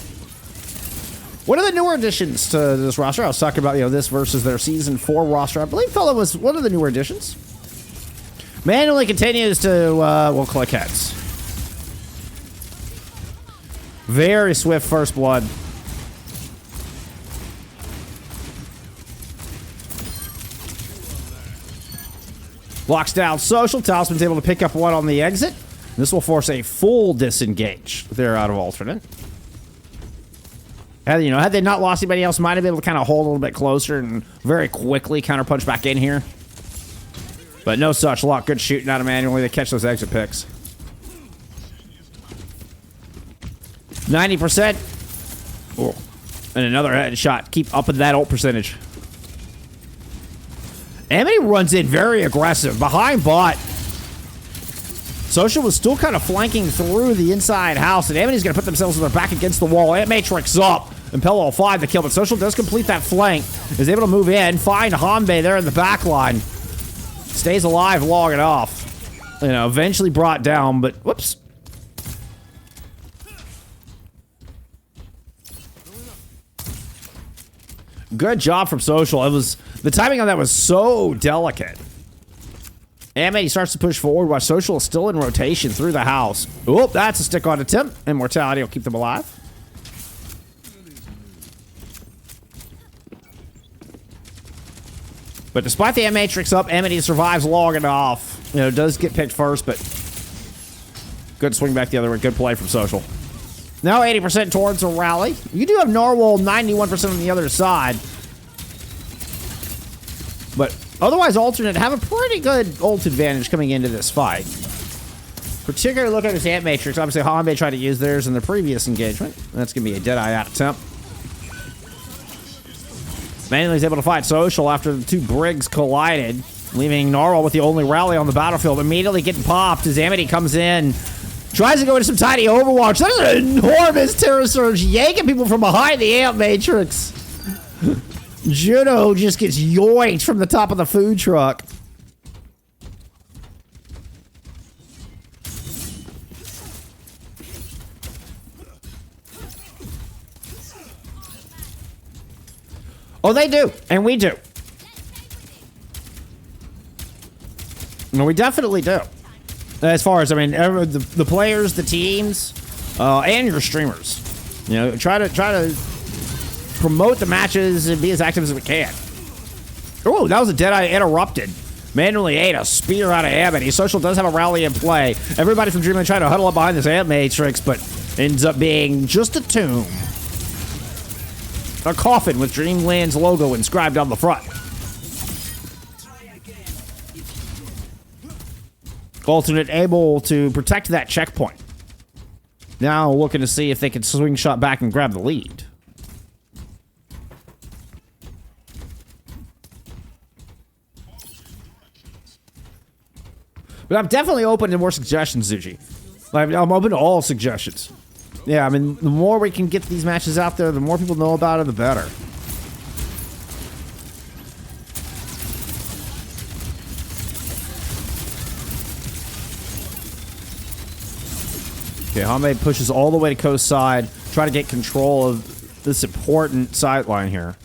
What are the newer additions to this roster? I was talking about, you know, this versus their Season 4 roster. I believe Pella was one of the newer additions. Manually continues to, we'll collect heads. Very swift first blood. Locks down Social. Talisman's able to pick up one on the exit. This will force a full disengage there out of alternate. Had they not lost anybody else, might have been able to kind of hold a little bit closer and very quickly counterpunch back in here. But no such luck. Good shooting out of manually. They catch those exit picks. 90%. Oh, and another headshot. Keep upping that ult percentage. Amity runs in very aggressive. Behind bot. Social was still kind of flanking through the inside house, and Amity's going to put themselves with their back against the wall. And Matrix up. And Pella will find the kill, but Social does complete that flank. Is able to move in, find Hanbei there in the back line. Stays alive long enough. You know, eventually brought down, but whoops. Good job from Social. The timing on that was so delicate. Amity starts to push forward while Social is still in rotation through the house. Oop, that's a stick-on attempt. Immortality will keep them alive. But despite the M-Matrix up, Amity survives long enough. You know, does get picked first, but good swing back the other way. Good play from Social. Now 80% towards a rally. You do have Narwhal 91% on the other side. But otherwise, Alternate have a pretty good ult advantage coming into this fight. Particularly look at this Ant Matrix. Obviously, Hanbei tried to use theirs in the previous engagement. That's going to be a Deadeye out attempt. Manually is able to fight Social after the two Brigs collided, leaving Narwhal with the only rally on the battlefield. Immediately getting popped as Amity comes in. Tries to go into some tiny Overwatch. That's an enormous Terror Surge, yanking people from behind the Ant Matrix. Juno just gets yoinked from the top of the food truck. Oh, they do, and we do. No, we definitely do. As far as, I mean, the players, the teams, and your streamers. You know, try to promote the matches and be as active as we can. Oh, that was a Deadeye interrupted. Manually ate a spear out of Amity. Social does have a rally in play. Everybody from Dreamland trying to huddle up behind this Ant Matrix, but ends up being just a tomb. A coffin with Dreamland's logo inscribed on the front. Alternate able to protect that checkpoint. Now looking to see if they can swing shot back and grab the lead. But I'm definitely open to more suggestions, Zuji. Like, I'm open to all suggestions. Yeah, I mean, the more we can get these matches out there, the more people know about it, the better. Okay, Hanbei pushes all the way to coast side, try to get control of this important sideline here.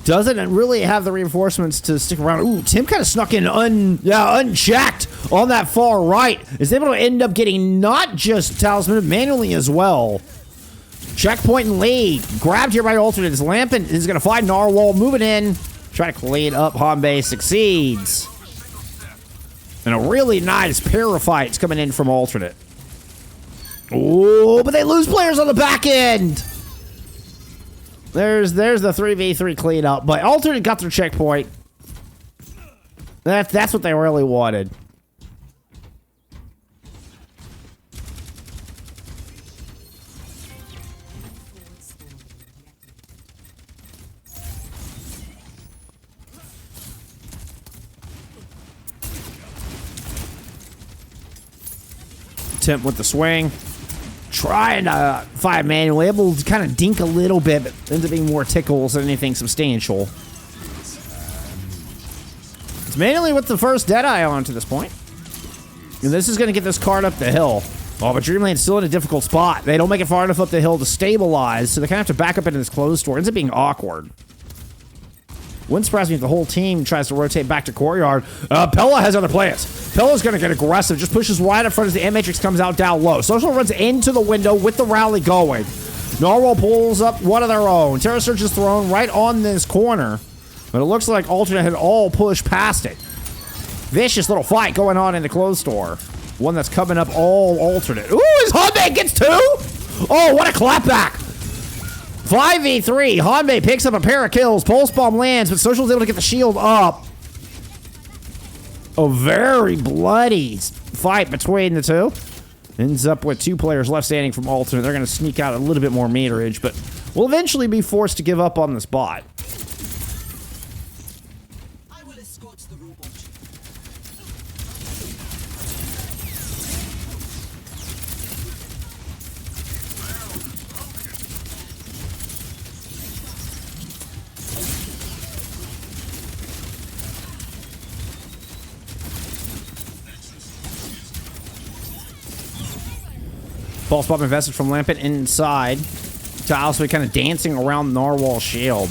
Doesn't really have the reinforcements to stick around. Ooh, Tim kind of snuck in unchecked on that far right. Is able to end up getting not just Talisman, but manually as well. Checkpoint and lead. Grabbed here by Alternate. As Lampin is going to find Narwhal. Moving in. Try to clean up. Hanbei succeeds. And a really nice pair of fights coming in from Alternate. Oh, but they lose players on the back end. There's the 3v3 cleanup, but Alternate got their checkpoint. That's what they really wanted. Temp with the swing. Trying to fight manually, able to kind of dink a little bit, but ends up being more tickles than anything substantial. It's manually with the first Deadeye on to this point. And this is going to get this card up the hill. Oh, but Dreamland's still in a difficult spot. They don't make it far enough up the hill to stabilize, so they kind of have to back up into this closed door. It ends up being awkward. Wouldn't surprise me if the whole team tries to rotate back to courtyard. Pella has other plans. Pella's going to get aggressive. Just pushes right up front as the M-Matrix comes out down low. Social runs into the window with the rally going. Narwhal pulls up one of their own. Terror Surge is thrown right on this corner. But it looks like Alternate had all pushed past it. Vicious little fight going on in the closed door. One that's coming up all Alternate. Ooh, his Hanbei gets two! Oh, what a clapback! 5v3. Hanbei picks up a pair of kills. Pulse Bomb lands, but Social's able to get the shield up. A very bloody fight between the two. Ends up with two players left standing from Alternate. They're going to sneak out a little bit more meterage, but will eventually be forced to give up on this bot. I will escort the robot. False Bomb invested from Lampin inside. To kind of dancing around Narwhal's shield.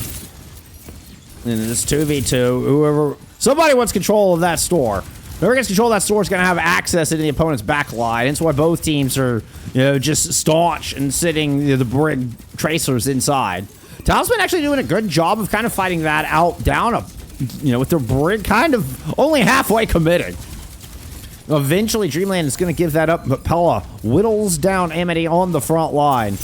And it's 2v2. Somebody wants control of that store. Whoever gets control of that store is going to have access into the opponent's back line. That's why both teams are, just staunch and sitting the Brig Tracers inside. Talisman actually doing a good job of kind of fighting that out down, with their brig kind of only halfway committed. Eventually, Dreamland is going to give that up, but Pella whittles down Amity on the front line.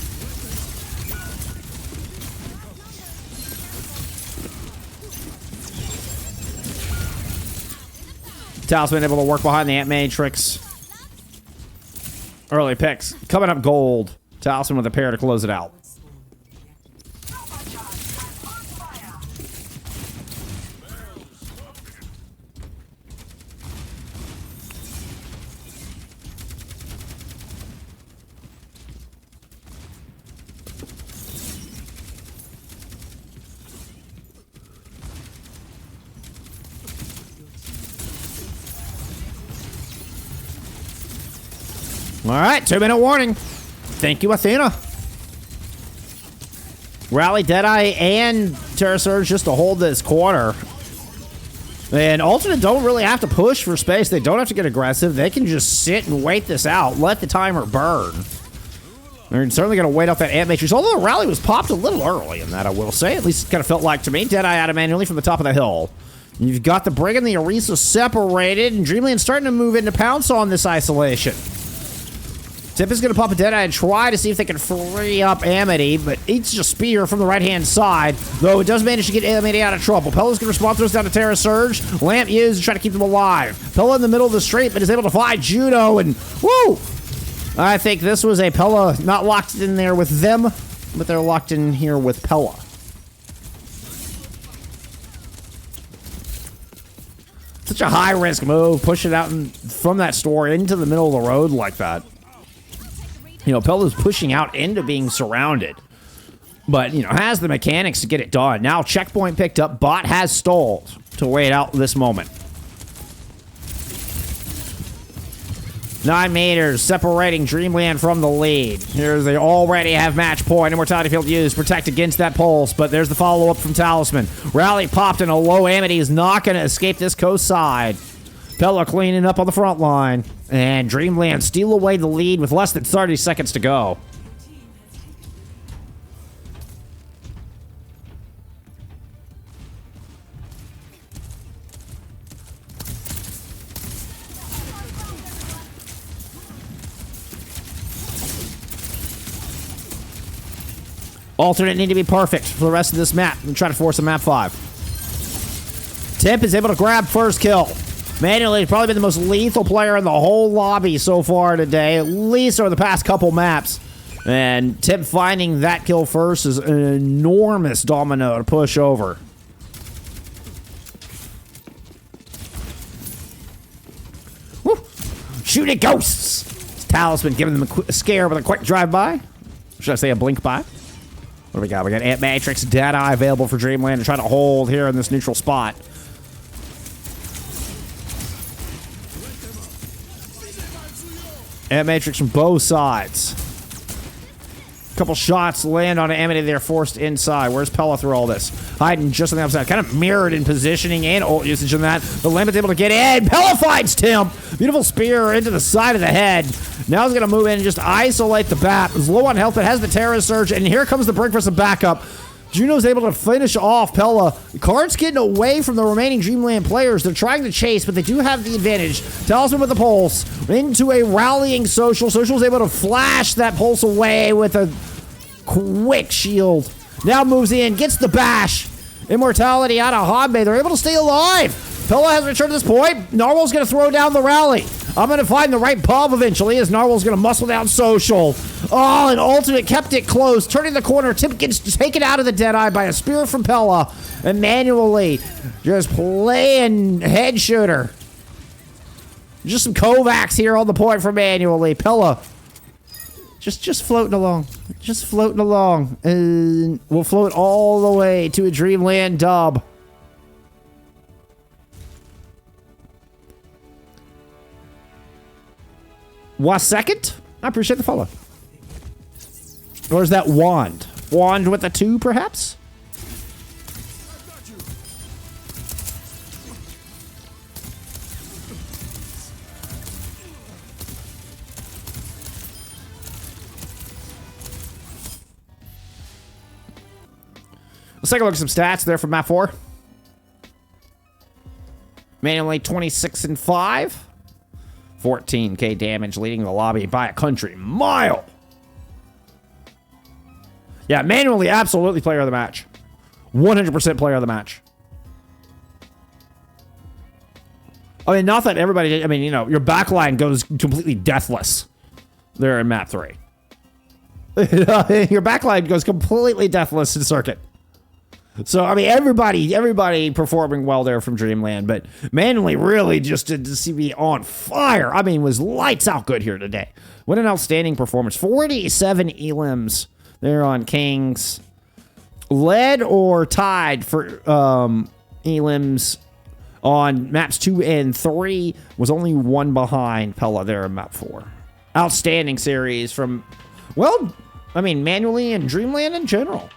Talisman able to work behind the Ant Matrix. Early picks. Coming up gold. Talisman with a pair to close it out. All right, 2-minute warning. Thank you, Athena. Rally, Deadeye, and Terra Surge just to hold this corner. And Alternate don't really have to push for space. They don't have to get aggressive. They can just sit and wait this out. Let the timer burn. They're certainly going to wait out that Ant Matrix. Although the rally was popped a little early in that, I will say. At least it kind of felt like to me. Deadeye out of manually from the top of the hill. You've got the Brig and the Orisa separated. And Dreamland's starting to move in to pounce on this isolation. Tip is going to pop a Deadeye and try to see if they can free up Amity, but eats a spear from the right-hand side, though it does manage to get Amity out of trouble. Pella's going to respond, throws down to Terra Surge. Lamp used to try to keep them alive. Pella in the middle of the straight, but is able to find Juno, and woo! I think this was a Pella not locked in there with them, but they're locked in here with Pella. Such a high-risk move, push it out from that store into the middle of the road like that. Pella's pushing out into being surrounded. But, has the mechanics to get it done. Now, checkpoint picked up. Bot has stalled to wait out this moment. 9 meters separating Dreamland from the lead. Here they already have match point. Immortality field used. Protect against that pulse. But there's the follow-up from Talisman. Rally popped and a low Amity is not going to escape this coast side. Pella cleaning up on the front line. And Dreamland steal away the lead with less than 30 seconds to go. Alternate need to be perfect for the rest of this map and try to force a map 5. Tip is able to grab first kill. Manually, he's probably been the most lethal player in the whole lobby so far today, at least over the past couple maps. And Tip finding that kill first is an enormous domino to push over. Woo! Shoot at ghosts! Talisman giving them a scare with a quick drive-by. Should I say a blink-by? What do we got? We got Ant Matrix, Deadeye available for Dreamland to try to hold here in this neutral spot. Ant Matrix from both sides. Couple shots land on Amity. They're forced inside. Where's Pella through all this? Hiding just on the outside. Kind of mirrored in positioning and ult usage on that. The Lambent's able to get in. Pella finds Tim. Beautiful spear into the side of the head. Now he's going to move in and just isolate the bat. He's low on health, but has the Terra Surge. And here comes the break for some backup. Juno's able to finish off Pella. Card's getting away from the remaining Dreamland players. They're trying to chase, but they do have the advantage. Talisman with the pulse into a rallying Social. Social's able to flash that pulse away with a quick shield. Now moves in, gets the bash. Immortality out of Hanbei. They're able to stay alive. Pella has returned to this point. Narwhal's going to throw down the rally. I'm going to find the right pub eventually as Narwhal's going to muscle down Social. Oh, and Ultimate kept it close. Turning the corner. Tip gets taken out of the Deadeye by a spear from Pella. And manually just playing head shooter. Just some Kovacs here on the point for manually. Pella just floating along. Just floating along. And we'll float all the way to a Dreamland dub. Was second? I appreciate the follow. Or is that Wand? Wand with a 2, perhaps? Let's take a look at some stats there from map 4. Manually 26 and 5. 14k damage, leading the lobby by a country mile. Yeah, manually, absolutely player of the match. 100% player of the match. I mean, not that everybody, I mean, you know, your backline goes completely deathless there in map 3. Your backline goes completely deathless in circuit. So, I mean, everybody performing well there from Dreamland, but manually really just to see me on fire. I mean, was lights out good here today. What an outstanding performance. 47 elims there on Kings. Led or tied for elims on maps 2 and 3. Was only one behind Pella there in map 4. Outstanding series from, well, I mean, manually and Dreamland in general.